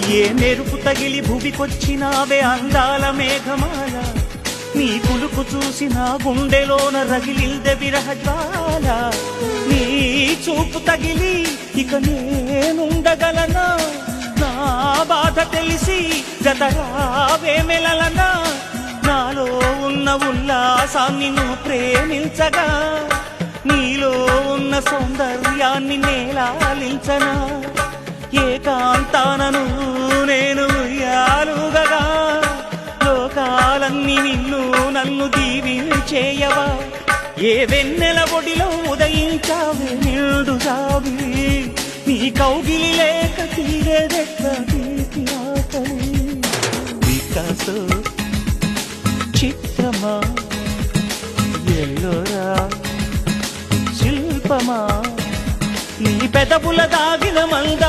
ఏ మెరుపు తగిలి భువికొచ్చినావే అందాల మేఘమాల, నీ కులుకు చూసిన గుండెలోన రగిలిల్దె విరహజ్వాల. నీ చూపు తగిలి ఇక నేనుండగలనా, నా బాధ తెలిసి గతరావే మెలలనా. నాలో ఉన్న ఉల్లాసాన్ని నువ్వు ప్రేమించగా, నీలో ఉన్న సౌందర్యాన్ని నేలాలించనా. ఏకాంతానను నేను ఉయ్యాలుగగా, లోకాలన్నీ నిన్ను నన్ను దీవించేయవా. ఏ వెన్నెల ఒడిలో ఉదయించావే నిండుగావి, నీ కౌగిలి లేక తీరేదెట్లా తీపి ఆకలి. వికాసో చిత్రమా ఎల్లోరా శిల్పమా, నీ పెదవుల దాగిన మంద